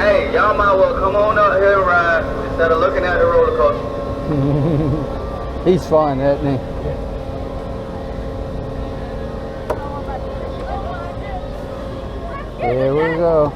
Hey, y'all might well come on up here and ride instead of looking at the roller coaster. He's fun, isn't he? Here we go.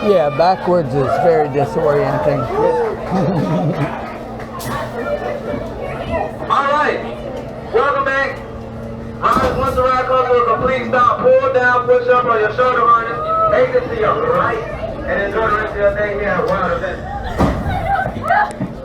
Yeah, backwards is very disorienting. All right, welcome back. Riders, once the ride comes to a complete stop, pull down, push up on your shoulder harness, exit to your right, and enjoy the rest of your day here at Wild Event.